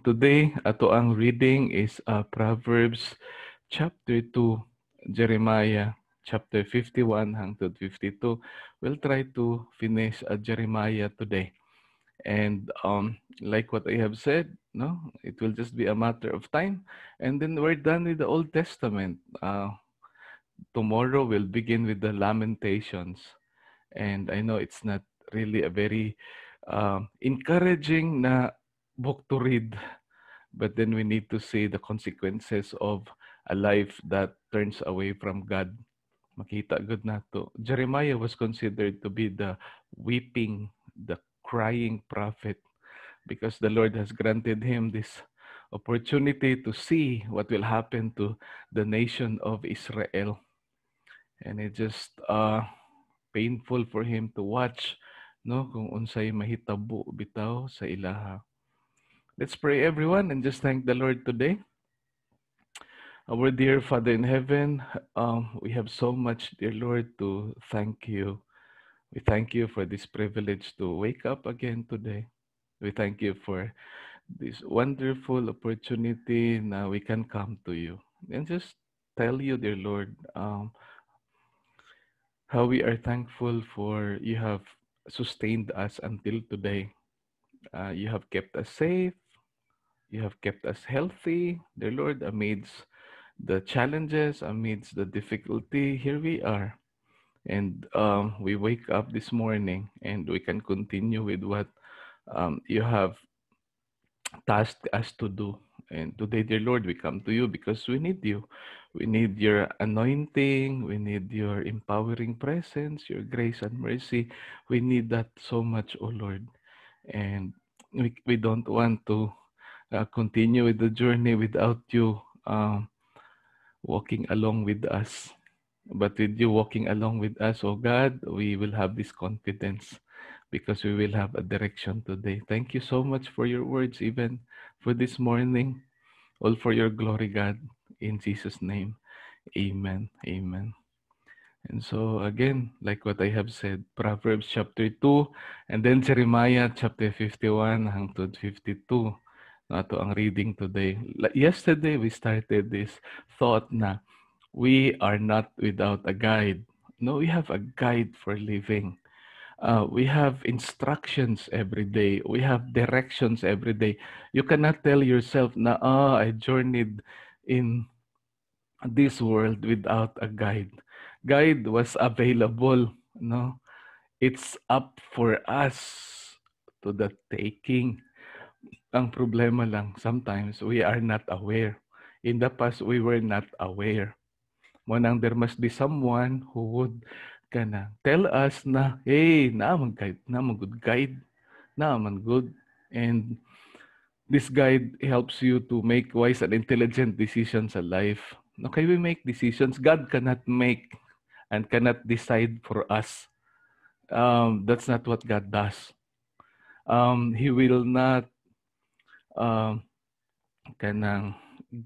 Today, ato ang reading is Proverbs chapter 2, Jeremiah chapter 51 hangtod 52. We'll try to finish Jeremiah today. And like what I have said, no, it will just be a matter of time. And then we're done with the Old Testament. Tomorrow we'll begin with the Lamentations. And I know it's not really a very encouraging na book to read. But then we need to see the consequences of a life that turns away from God. Makita good nato. Jeremiah was considered to be the weeping, the crying prophet because the Lord has granted him this opportunity to see what will happen to the nation of Israel. And it just painful for him to watch, no, kung unsay mahitabo bitaw sa ilaha. Let's pray, everyone, and just thank the Lord today. Our dear Father in heaven, we have so much, dear Lord, to thank you. We thank you for this privilege to wake up again today. We thank you for this wonderful opportunity now we can come to you and just tell you, dear Lord, how we are thankful for you have sustained us until today. You have kept us safe. You have kept us healthy, dear Lord, amidst the challenges, amidst the difficulty. Here we are. And we wake up this morning and we can continue with what you have tasked us to do. And today, dear Lord, we come to you because we need you. We need your anointing. We need your empowering presence, your grace and mercy. We need that so much, oh Lord. And we don't want to continue with the journey without you walking along with us. But with you walking along with us, oh God, we will have this confidence because we will have a direction today. Thank you so much for your words, even for this morning. All for your glory, God. In Jesus' name, amen. Amen. And so again, like what I have said, Proverbs chapter 2, and then Jeremiah chapter 51 hangtod 52. Ito ang reading today. Yesterday, we started this thought na we are not without a guide. No, we have a guide for living. We have instructions every day. We have directions every day. You cannot tell yourself na, I journeyed in this world without a guide. Guide was available, no? It's up for us to the taking. Ang problema lang, sometimes we are not aware. In the past, we were not aware. Manang there must be someone who would tell us na, hey, naaman guide, naaman good guide, naaman good. And this guide helps you to make wise and intelligent decisions in life. Okay, we make decisions. God cannot make and cannot decide for us. That's not what God does. He will not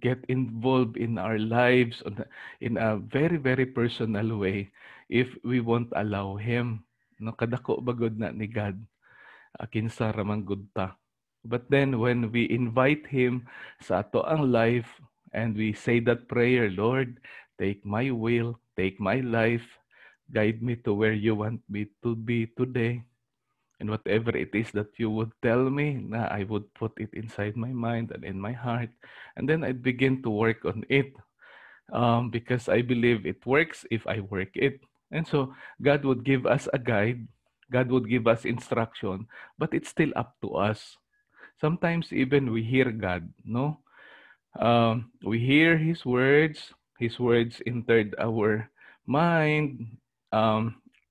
get involved in our lives in a very, very personal way if we won't allow Him. No, kadako bagod na ni God. Kinsa ramang good ta. But then when we invite Him sa ato ang life and we say that prayer, Lord, take my will, take my life, guide me to where you want me to be today. And whatever it is that you would tell me, na I would put it inside my mind and in my heart. And then I'd begin to work on it because I believe it works if I work it. And so God would give us a guide. God would give us instruction, but it's still up to us. Sometimes even we hear God, no? We hear His words entered our mind,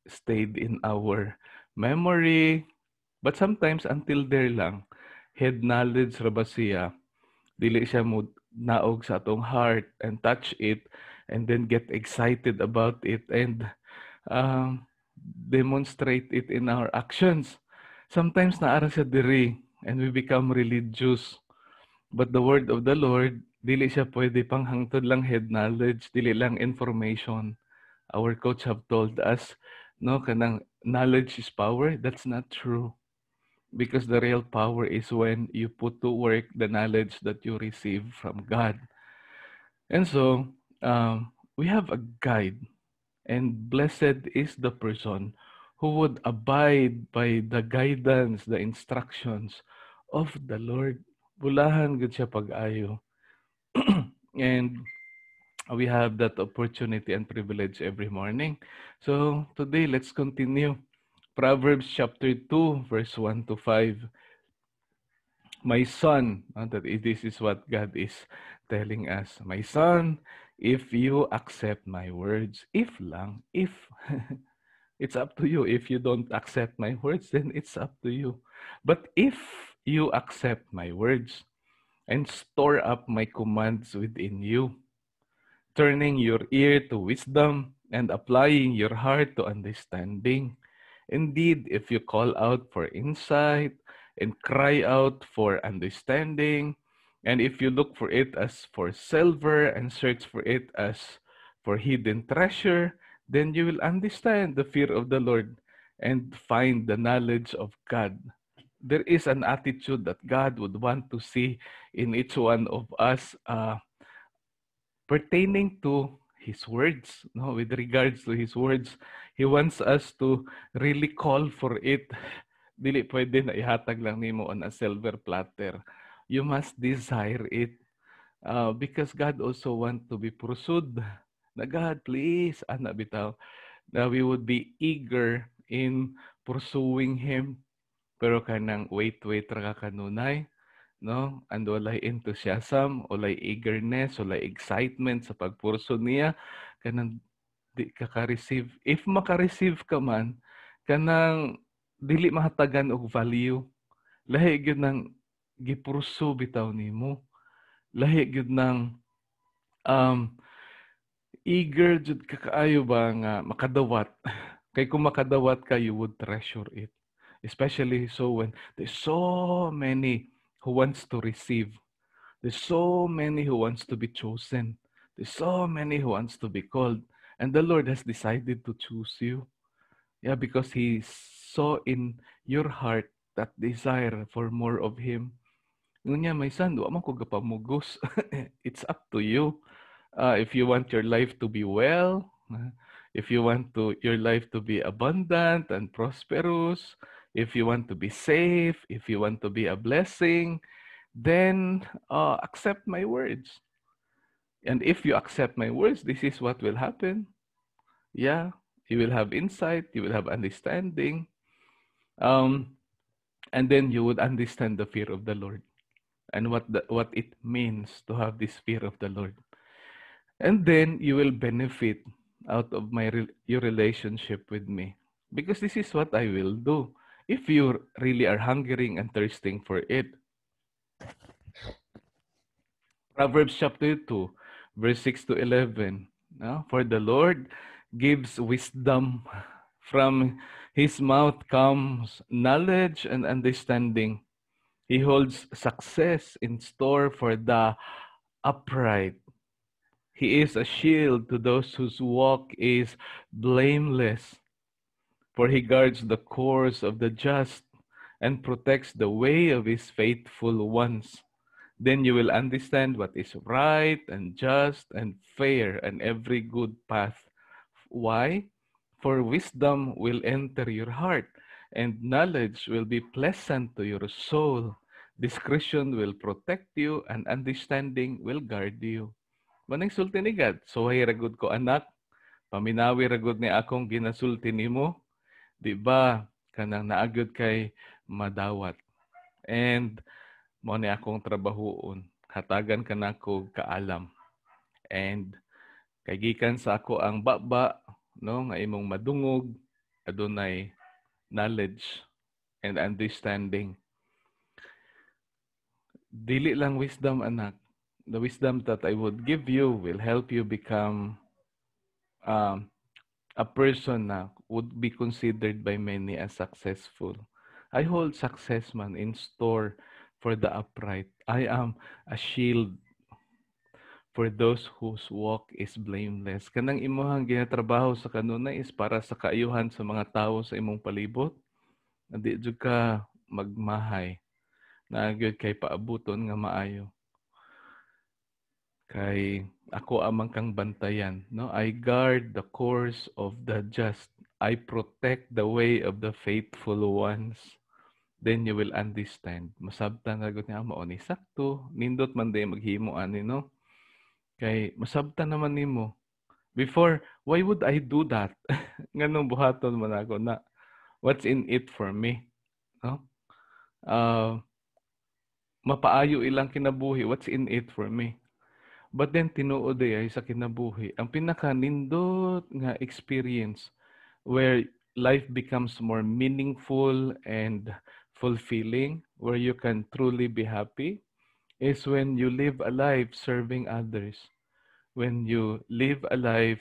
stayed in our memory, but sometimes until there lang, head knowledge ra ba siya, dili siya mo naog sa atong heart and touch it and then get excited about it and demonstrate it in our actions. Sometimes naara siya diri and we become religious. But the word of the Lord, dili siya pwede pang hangtod lang head knowledge, dili lang information. Our coach have told us, no, kanang knowledge is power. That's not true. Because the real power is when you put to work the knowledge that you receive from God. And so, we have a guide, and blessed is the person who would abide by the guidance, the instructions of the Lord. Bulahan gud siya pag-ayo. And we have that opportunity and privilege every morning. So today, let's continue. Proverbs chapter 2, verse 1 to 5. My son, this is what God is telling us. My son, if you accept my words, if lang, if, it's up to you. If you don't accept my words, then it's up to you. But if you accept my words and store up my commands within you, turning your ear to wisdom and applying your heart to understanding. Indeed, if you call out for insight and cry out for understanding, and if you look for it as for silver and search for it as for hidden treasure, then you will understand the fear of the Lord and find the knowledge of God. There is an attitude that God would want to see in each one of us, pertaining to His words, no, with regards to His words. He wants us to really call for it. Dili pwede na ihatag lang nimo on a silver platter. You must desire it. Because God also want to be pursued. Na God, please, ana bitaw. Na we would be eager in pursuing Him. Pero kanang wait ra ka kanunay, no? And walay enthusiasm, walay eagerness, walay excitement sa pagpurso niya, kanang di ka ka-receive. If maka-receive ka man, kanang dili mahatagan og value. Lahi gyud nang gipurso bitaw nimo. Lahi gyud nang um, eager jud ka kaayo ba nga makadawat. Kay kung makadawat ka, you would treasure it. Especially so when there's so many who wants to receive. There's so many who wants to be chosen. There's so many who wants to be called. And the Lord has decided to choose you. Yeah, because He saw in your heart that desire for more of Him. Ngunya, my son, wa man ko gapamugos. It's up to you. If you want your life to be well, if you want your life to be abundant and prosperous, if you want to be safe, if you want to be a blessing, then accept my words. And if you accept my words, this is what will happen. Yeah, you will have insight, you will have understanding, and then you would understand the fear of the Lord and what it means to have this fear of the Lord. And then you will benefit out of your relationship with me, because this is what I will do if you really are hungering and thirsting for it. Proverbs chapter 2, verse 6 to 11. For the Lord gives wisdom. From His mouth comes knowledge and understanding. He holds success in store for the upright. He is a shield to those whose walk is blameless. For He guards the course of the just and protects the way of His faithful ones. Then you will understand what is right and just and fair and every good path. Why? For wisdom will enter your heart, and knowledge will be pleasant to your soul. Discretion will protect you, and understanding will guard you. Manang sulti ni God, so hay ragod ko anak, paminawi ragod ni akong ginasulti nimo, di ba? Kanang naagod kay madawat. And mo ni akong trabahoon, hatagan ka nako kaalam. And kay gikan sa ako ang baba, no, nga imong madungog, adunay knowledge and understanding. Dili lang wisdom, anak. The wisdom that I would give you will help you become a person na would be considered by many as successful. I hold success man in store for the upright. I am a shield for those whose walk is blameless. Kanang imuhang ginatrabaho sa kanunay is para sa kaayuhan sa mga tao sa imong palibot. Hindi jud ka magmahay. Na gyud kay paabuton nga maayo. Kay ako amang kang bantayan, no? I guard the course of the just. I protect the way of the faithful ones. Then you will understand. Masabtan na gud nga mao ni sakto, nindot man day maghimo ani no. Kay masabtan naman nimo. Before, why would I do that? Nganong buhaton man ako na what's in it for me, no? Mapaayo ilang kinabuhi, what's in it for me? But then tinuod ay sa kinabuhi, ang pinaka-nindot nga experience where life becomes more meaningful and fulfilling, where you can truly be happy, is when you live a life serving others. When you live a life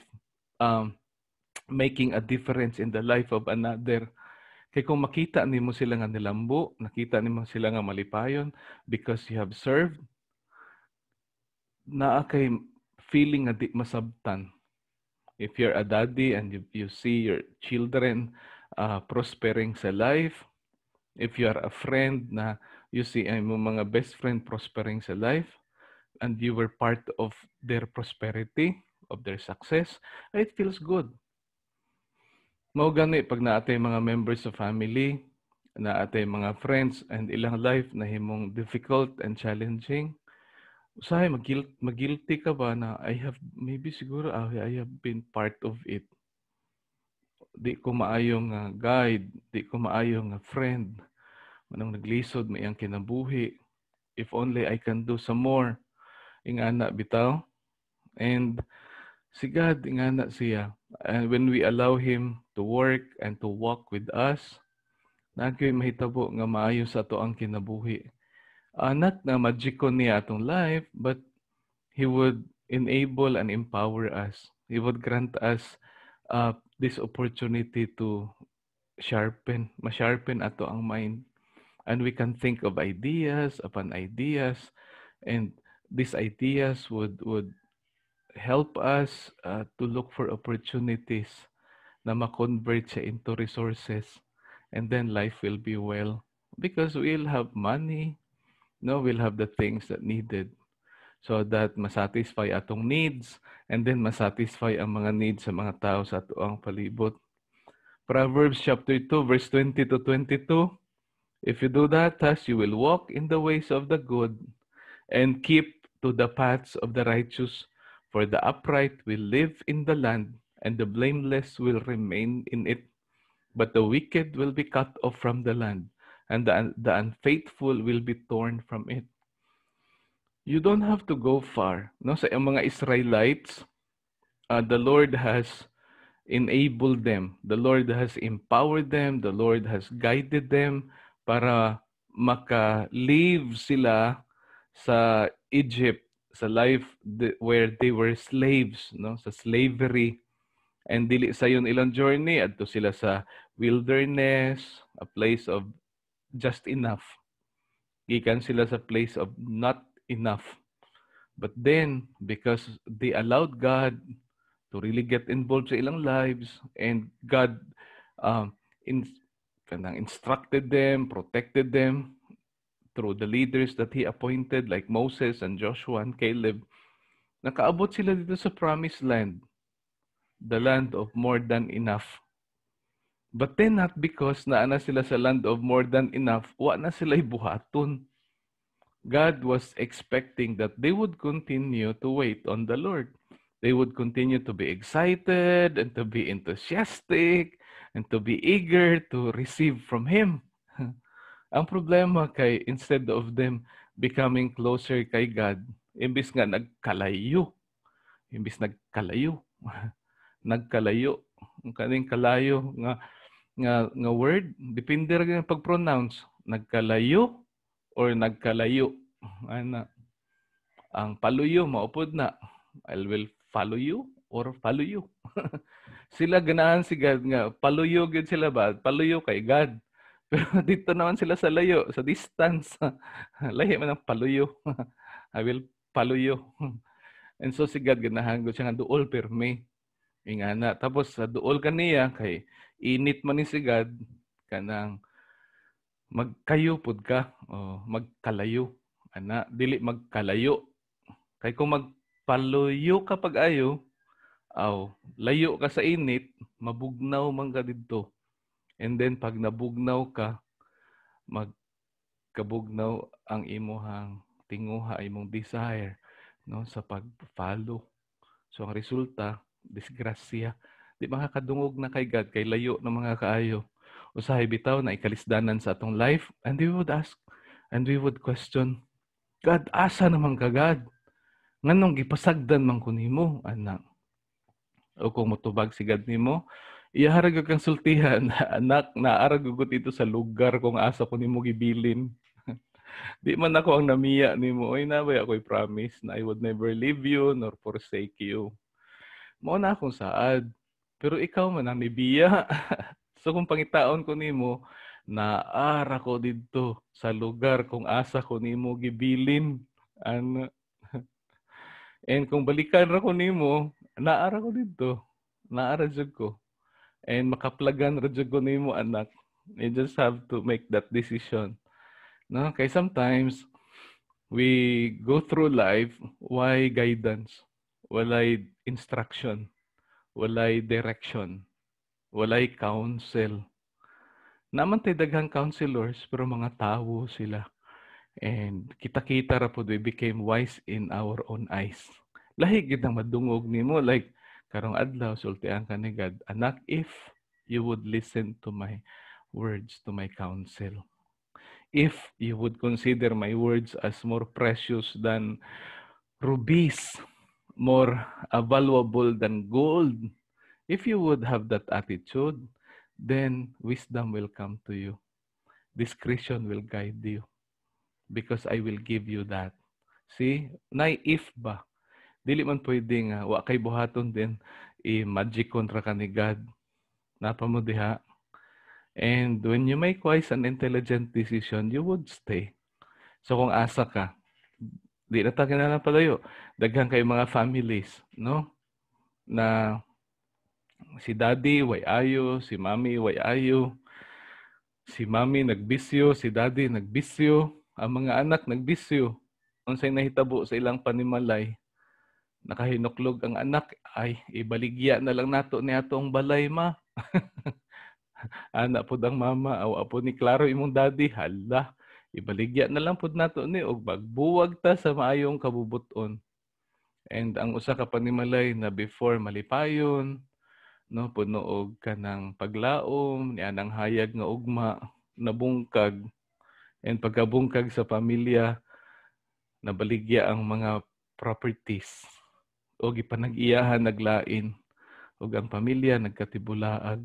making a difference in the life of another. Kaya kung makita nimo sila nga nilambo, nakita nimo sila nga malipayon because you have served, naa kay feeling nga di masabtan. If you're a daddy and you see your children prospering sa life, if you are a friend na you see mo mga best friend prospering sa life, and you were part of their prosperity, of their success, it feels good. Mao gani pag naatay mga members of family, naatay mga friends, and ilang life na himong difficult and challenging, usahay mag-guilty ka ba na I have maybe siguro I have been part of it. Di ko maayong guide, di ko maayong friend. Manang naglisod may ang kinabuhi. If only I can do some more. Ingana bitaw. And si God, ingana siya. And when we allow Him to work and to walk with us, nagyoy mahitabo nga maayo sa ato ang kinabuhi. Not na magikon niya atong life, but He would enable and empower us. He would grant us this opportunity to ma-sharpen ato ang mind. And we can think of ideas upon ideas, and these ideas would help us to look for opportunities na ma-convert siya into resources, and then life will be well because we'll have money, no, we'll have the things that needed so that masatisfy atong needs, and then masatisfy ang mga needs sa mga tao sa atoang palibot. Proverbs chapter 2 verse 20 to 22. If you do that, thus you will walk in the ways of the good and keep to the paths of the righteous. For the upright will live in the land, and the blameless will remain in it. But the wicked will be cut off from the land, and the unfaithful will be torn from it. You don't have to go far. No? Sa mga Israelites, the Lord has enabled them. The Lord has empowered them. The Lord has guided them para maka-live sila sa Egypt, sa life where they were slaves, no, sa slavery. And dili sayon ilang journey adto sila sa wilderness, a place of just enough. Gikan sila sa place of not enough. But then, because they allowed God to really get involved sa ilang lives, and God instructed them, protected them through the leaders that He appointed like Moses and Joshua and Caleb, nakaabot sila dito sa promised land, the land of more than enough. But then not because naana sila sa land of more than enough, wa na sila'y buhaton. God was expecting that they would continue to wait on the Lord. They would continue to be excited and to be enthusiastic and to be eager to receive from Him. Ang problema kay instead of them becoming closer kay God, imbis nga nagkalayo. Nagkalayo. Ang kaning kalayo nga word, depende ra gyud pag-pronounce, nagkalayo or nagkalayo. Ana. Ang paluyo maupod na. I will follow you or follow you. Sila ganahan si God nga paluyo gyud sila ba? Paluyo kay God. Pero dito naman sila sa layo, sa distance. Lahi man ang paluyo. I will follow you. And so si God ganahan gud siya nga duol perme. Ingana. Tapos sa duol kaniya kay init man ni si God kanang magkayo pud ka o magkalayo ana dili magkalayo kay kung magpaluyo ka pag-ayo layo ka sa init mabugnaw man ka didto and then pag nabugnaw ka magkabugnaw ang imuhang tinguha imong desire no sa pag-follow. So ang resulta disgrasya. Di makakadungog na kay God kay layo na mga kaayo. Usahay bitaw na ikalisdanan sa atong life and we would ask and we would question, God, asa naman ka God? Nganong gipasagdan man ko nimo anak? O kung motubag si God nimo, iyaharag kang sultihan, anak, naarag gugot ito sa lugar kung asa ko nimo gibilin. Di man ako ang namiya nimo, oy nabay ako'y promise na I would never leave you nor forsake you. Mao na akong saad. Pero ikaw man ang nibiya. So kung pangitaon ko nimo, naara ko didto sa lugar kung asa ko nimo gibilin. Ano? And kung balikan ra ko nimo, naara ko didto. Naara jud ko. And makaplagan ra jud ko nimo anak. You just have to make that decision. No? Kay sometimes we go through life, why guidance? Walay instruction. Walay direction. Walay counsel. Naman tayo daghang counselors, pero mga tao sila. And kita-kita ra po, we became wise in our own eyes. Lahi gid ang madungog nimo, like karong adlaw sultian ka ni God, anak, if you would listen to my words, to my counsel, if you would consider my words as more precious than rubies, more valuable than gold, if you would have that attitude, then wisdom will come to you. Discretion will guide you because I will give you that. See, if ba? Dili man pwede nga, wa kay buhaton din, magic kontra ka ni God. Napa mo diha. And when you make wise and intelligent decision, you would stay. So kung asa ka, di na tayo na palayo. Daghan kayo mga families, no? Na si daddy, way ayo, si mommy, way ayo. Si mommy nagbisyo, si daddy nagbisyo, ang mga anak nagbisyo. Unsay nahitabo sa ilang panimalay, nakahinuklog ang anak, ay ibaligya na lang nato ni atong balay ma. Ana pud ang mama, aw apo ni klaro imong daddy, hala, ibaligya na lang pud nato ni og bagbuwag ta sa maayong kabubuton. And ang usa ka panimalay na before malipayon, no, puno og kanang paglaom, ni anang hayag nga ugma, nabungkag. And pagkabungkag sa pamilya, nabaligya ang mga properties. O gipanag-iyahan, naglain. O ang pamilya, nagkatibulaag.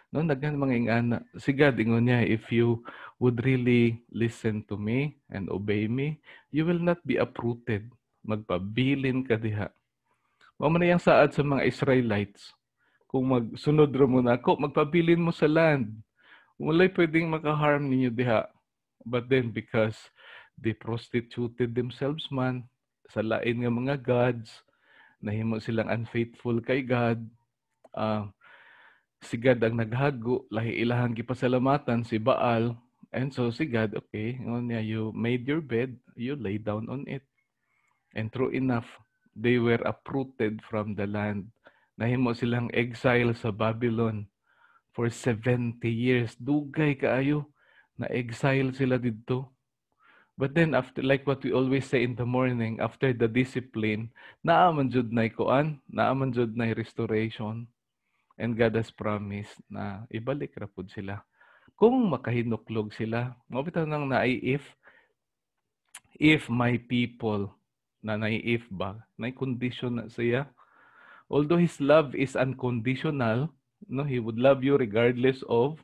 No, naghan mga ingana. Si God, ingon niya, if you would really listen to me and obey me, you will not be uprooted. Magpabilin ka diha. Mao man yang saad sa mga Israelites. Kung magsunod ra mo nako, magpabilin mo sa land. Walay pwedeng maka-harm ninyo diha. But then because they prostituted themselves man sa lain nga mga gods, nahimo silang unfaithful kay God, si God ang naghago, lahi ilahang gipasalamatan si Baal. And so si God, okay, you made your bed, you lay down on it. And true enough, they were uprooted from the land. Nahimo silang exile sa Babylon for 70 years. Dugay kaayo na exile sila didto. But then after, like what we always say in the morning, after the discipline, naaman jud nay kuan, naaman jud nay restoration. And God has promised na ibalik ra pud sila. Kung makahinuklog sila, mao bitaw nang if my people, na if ba, nay condition na siya. Although His love is unconditional, no, He would love you regardless of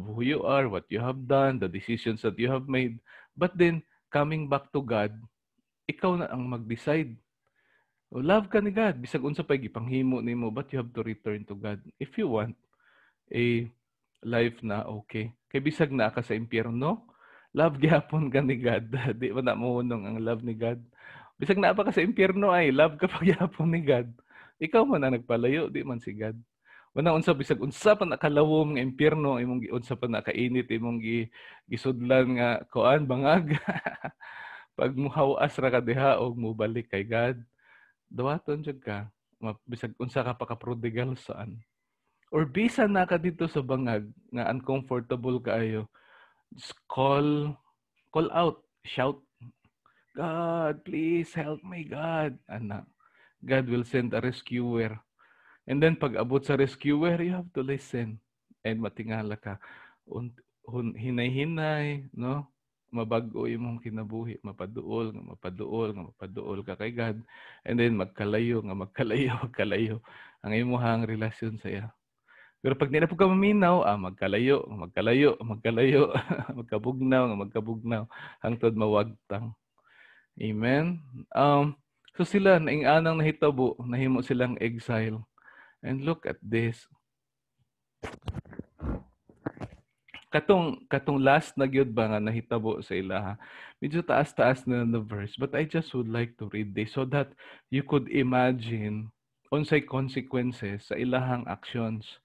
who you are, what you have done, the decisions that you have made. But then, coming back to God, ikaw na ang mag-decide. Love ka ni God. Bisag unsa pay gipanghimo nimo, but you have to return to God. If you want a life na okay. Kay bisag na ka sa impyerno, love gyapon ka ni God. Di ba na mohunong ang love ni God? Bisag na pa ka sa impyerno ay love ka pa gyapon ni God. Ikaw man ang nagpalayo, di man si God. Wala unsa bisag unsa pa nakalawom nga impyerno imong unsa pa nakainit imong gisudlan nga kuan bangag. Pag muhawas ra ka diha og mobalik kay God, dawaton jud ka. Bisag unsa ka pa ka prodigal saan. Or bisan na ka dito sa bangag nga uncomfortable kaayo, just call out, shout, God, please help me, God. Ana, God will send a rescuer. And then pag abot sa rescuer, you have to listen. And matingala ka. Hinay-hinay, no? Mabago imong kinabuhi, mapaduol ka kay God. And then magkalayo. Ang imong relasyon sa iya. Pero pag di na po ka maminaw, magkalayo. magkabugnaw. Hangtod mawagtang. Amen? So sila, nainganang nahitabo, nahimo silang exile. And look at this. Katong last na gyud ba nga nahitabo sa ilaha. Medyo taas-taas na the verse, but I just would like to read this so that you could imagine unsay consequences sa ilahang actions.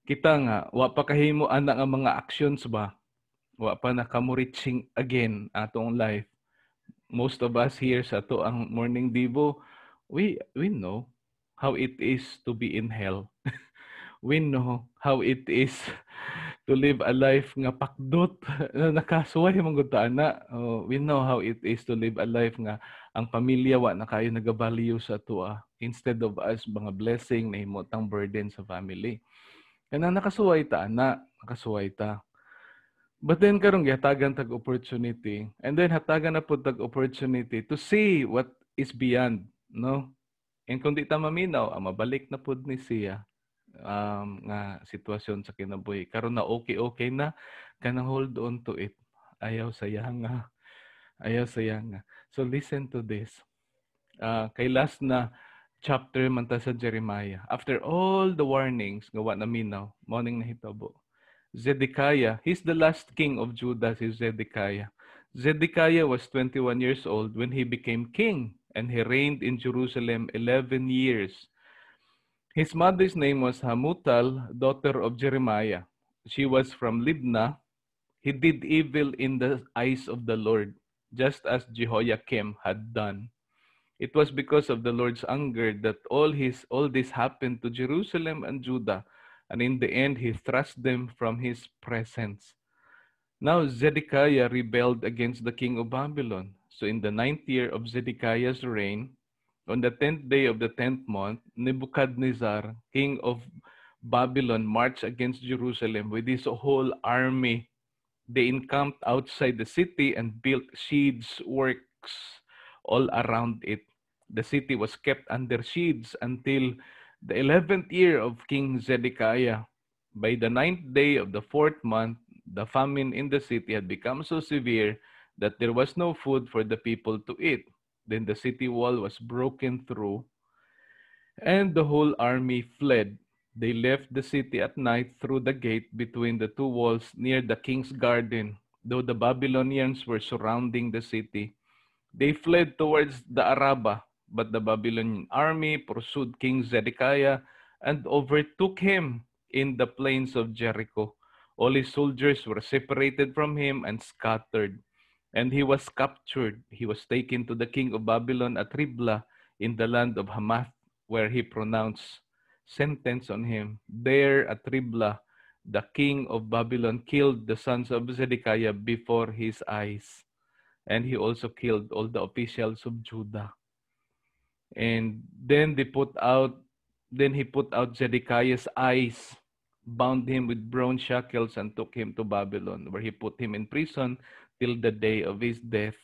Kita nga, wa pa kahimo ana nga mga actions ba? Wa pa nakamo reaching again atong life. Most of us here sa to ang morning devo, we know how it is to be in hell. We know how it is to live a life nga pakdot na nakasuway mong gutana. We know how it is to live a life nga ang pamilya wa na kayo nagabalyo sa tuwa instead of us mga blessing na himotang burden sa family. Kana nakasuway ta ana, nakasuway ta. But then karong gihatagan tag opportunity, and then hatagan na pud tag opportunity to see what is beyond, no? And kung di ta maminaw, mabalik na pud ni siya nga sitwasyon sa kinabuhi. Karon na okay na, kanang hold on to it. Ayaw sayang nga. So listen to this. Kay last na chapter man ta sa Jeremiah. After all the warnings nga wa na minaw, morning na hitabo. Zedekiah, he's the last king of Judah, is Zedekiah. Zedekiah was 21 years old when he became king, and he reigned in Jerusalem 11 years. His mother's name was Hamutal, daughter of Jeremiah. She was from Libnah. He did evil in the eyes of the Lord, just as Jehoiakim had done. It was because of the Lord's anger that all this happened to Jerusalem and Judah, and in the end he thrust them from his presence. Now Zedekiah rebelled against the king of Babylon. So in the 9th year of Zedekiah's reign, on the 10th day of the 10th month, Nebuchadnezzar, king of Babylon, marched against Jerusalem with his whole army. They encamped outside the city and built siege works all around it. The city was kept under siege until the 11th year of King Zedekiah. By the 9th day of the 4th month, the famine in the city had become so severe that there was no food for the people to eat. Then the city wall was broken through, and the whole army fled. They left the city at night through the gate between the two walls near the king's garden, though the Babylonians were surrounding the city. They fled towards the Arabah, but the Babylonian army pursued King Zedekiah and overtook him in the plains of Jericho. All his soldiers were separated from him and scattered, and he was captured. He was taken to the king of Babylon at Riblah in the land of Hamath, where he pronounced sentence on him. There at Riblah, the king of Babylon killed the sons of Zedekiah before his eyes, and he also killed all the officials of Judah. And then he put out Zedekiah's eyes, bound him with bronze shackles, and took him to Babylon, where he put him in prison till the day of his death.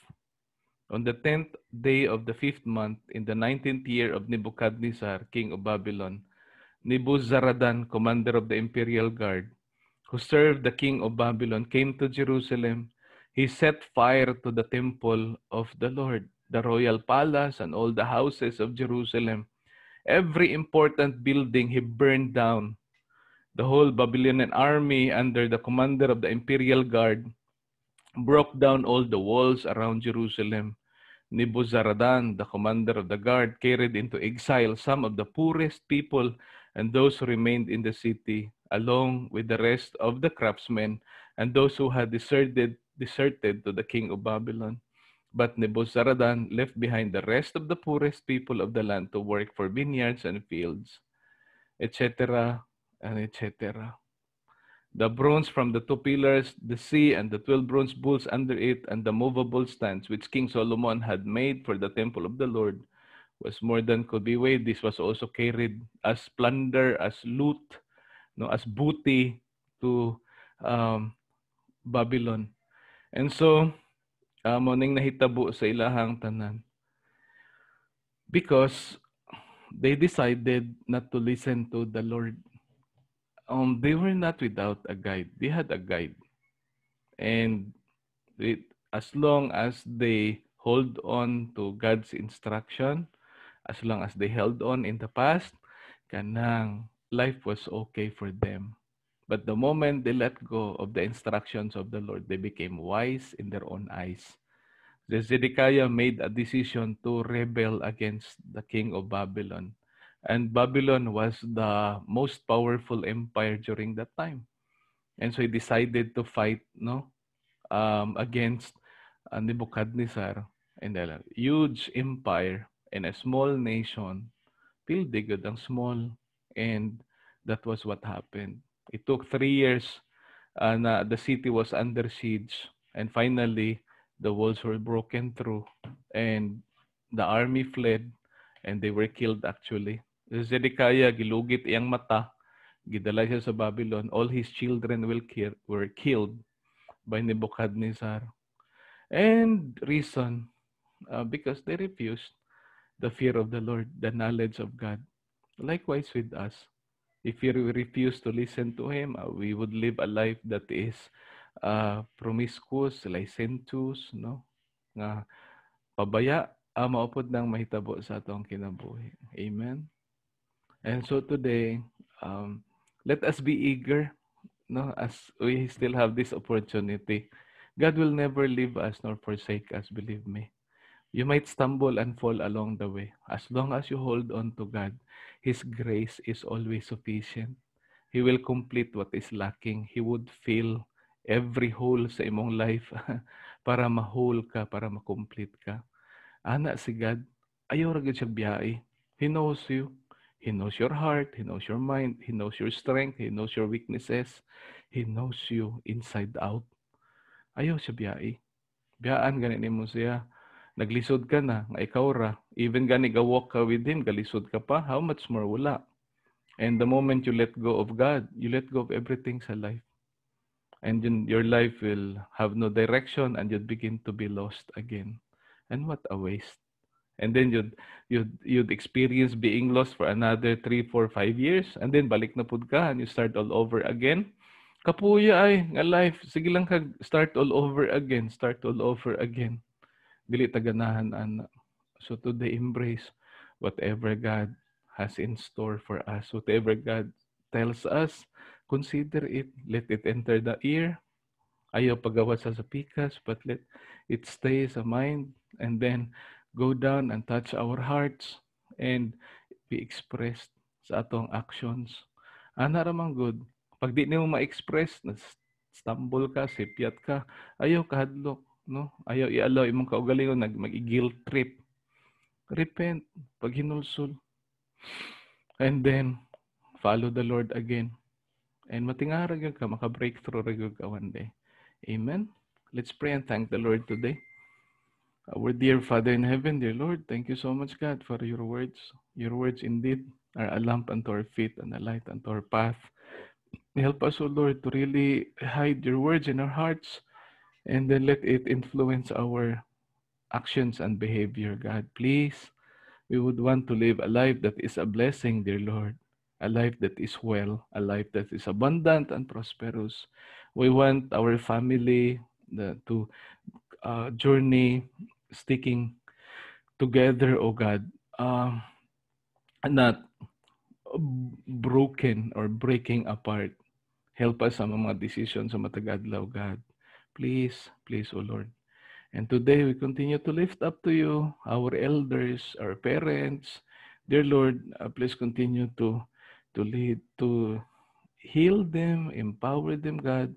On the 10th day of the 5th month, in the 19th year of Nebuchadnezzar, king of Babylon, Nebuzaradan, commander of the imperial guard, who served the king of Babylon, came to Jerusalem. He set fire to the temple of the Lord, the royal palace, and all the houses of Jerusalem. Every important building he burned down. The whole Babylonian army, under the commander of the imperial guard, broke down all the walls around Jerusalem. Nebuzaradan, the commander of the guard, carried into exile some of the poorest people and those who remained in the city, along with the rest of the craftsmen, and those who had deserted to the king of Babylon. But Nebuzaradan left behind the rest of the poorest people of the land to work for vineyards and fields, etc., and etc. The bronze from the two pillars, the sea, and the 12 bronze bulls under it, and the movable stands which King Solomon had made for the temple of the Lord was more than could be weighed. This was also carried as plunder, as loot, no, as booty to Babylon. And so, moning nahitabo sa ilahang tanan. Because they decided not to listen to the Lord. They were not without a guide. They had a guide. And as long as they hold on to God's instruction, as long as they held on in the past, kanang life was okay for them. But the moment they let go of the instructions of the Lord, they became wise in their own eyes. Zedekiah made a decision to rebel against the king of Babylon. And Babylon was the most powerful empire during that time. And so he decided to fight against Nebuchadnezzar and a huge empire and a small nation. Pildig ang small, and that was what happened. It took 3 years na the city was under siege, and finally the walls were broken through and the army fled and they were killed actually. Zedekiah gilugit iyang mata, gidala siya sa Babylon. All his children were killed by Nebuchadnezzar. And reason, because they refused the fear of the Lord, the knowledge of God. Likewise with us. If we refuse to listen to Him, we would live a life that is promiscuous, licentious, no? Nga pabaya, maupod nang mahitabo sa atong kinabuhi. Amen? And so today, let us be eager, no? As we still have this opportunity. God will never leave us nor forsake us, believe me. You might stumble and fall along the way. As long as you hold on to God, His grace is always sufficient. He will complete what is lacking. He would fill every hole sa imong life para ma-whole ka, para ma-complete ka. Ana si God, ayaw ra gyud siya biyai. He knows you. He knows your heart. He knows your mind. He knows your strength. He knows your weaknesses. He knows you inside out. Ayaw siya biyai. Biyaan gani nimo siya. Naglisod ka na, nga ikaw ra. Even gani gawalk ka with Him, galisod ka pa, how much more wala? And the moment you let go of God, you let go of everything sa life. And then your life will have no direction and you'd begin to be lost again. And what a waste. And then you'd experience being lost for another 3, 4, 5 years. And then balik na pud ka and you start all over again. Kapuya ay, nga life. Sige lang ka, start all over again. Start all over again. Dili taganahan ana. So today embrace whatever God has in store for us. Whatever God tells us, consider it. Let it enter the ear. Ayaw pagawat sa pikas, but let it stay sa mind and then go down and touch our hearts and be expressed sa atong actions. Ana ramang good. Pag di nimo ma-express, stumble ka, sipyat ka, ayaw kahadlok. No? Ayaw i-allow imong kaugalingon mag-guilt trip. Repent, pag hinulsol. And then, follow the Lord again. And matingarag ka, maka-breakthrough ragyo ka one day. Amen? Let's pray and thank the Lord today. Our dear Father in heaven, dear Lord, thank you so much, God, for your words. Your words indeed are a lamp unto our feet and a light unto our path. Help us, O Lord, to really hide your words in our hearts and then let it influence our actions and behavior, God. Please, we would want to live a life that is a blessing, dear Lord. A life that is well, a life that is abundant and prosperous. We want our family to journey sticking together, O God, not broken or breaking apart. Help us sa mga decisions sa matagadlaw, God. Please, please, O Lord. And today we continue to lift up to you our elders, our parents. Dear Lord, please continue to to lead, to heal them, empower them, God,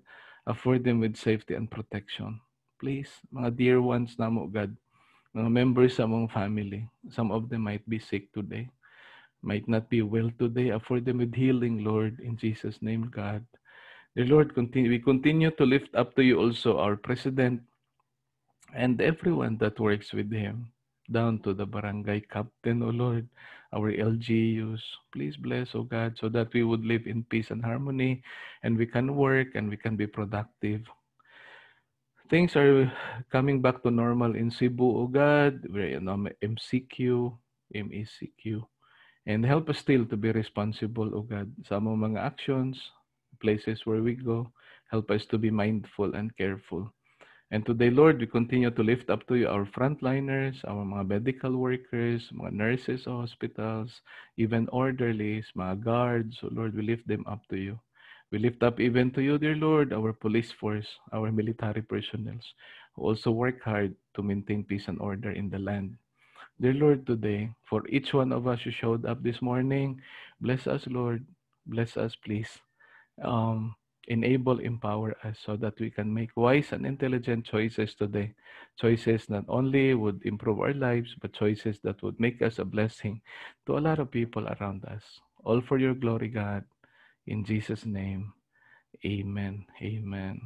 afford them with safety and protection. Please, mga dear ones na mo, God, mga members sa mong family, some of them might be sick today, might not be well today. Afford them with healing, Lord, in Jesus' name, God. Dear Lord, we continue to lift up to you also our President and everyone that works with him, down to the barangay captain, O Lord, our LGUs. Please bless, O God, so that we would live in peace and harmony, and we can work and we can be productive. Things are coming back to normal in Cebu, O God. We're in MCQ, MECQ. And help us still to be responsible, O God, sa among mga actions, places where we go. Help us to be mindful and careful. And today, Lord, we continue to lift up to you our frontliners, our mga medical workers, mga nurses sa hospitals, even orderlies, mga guards. So, Lord, we lift them up to you. We lift up even to you, dear Lord, our police force, our military personnel, who also work hard to maintain peace and order in the land. Dear Lord, today, for each one of us who showed up this morning, bless us, Lord. Bless us, please. Um, Enable, empower us so that we can make wise and intelligent choices today. Choices not only would improve our lives, but choices that would make us a blessing to a lot of people around us. All for your glory, God. In Jesus' name, amen. Amen.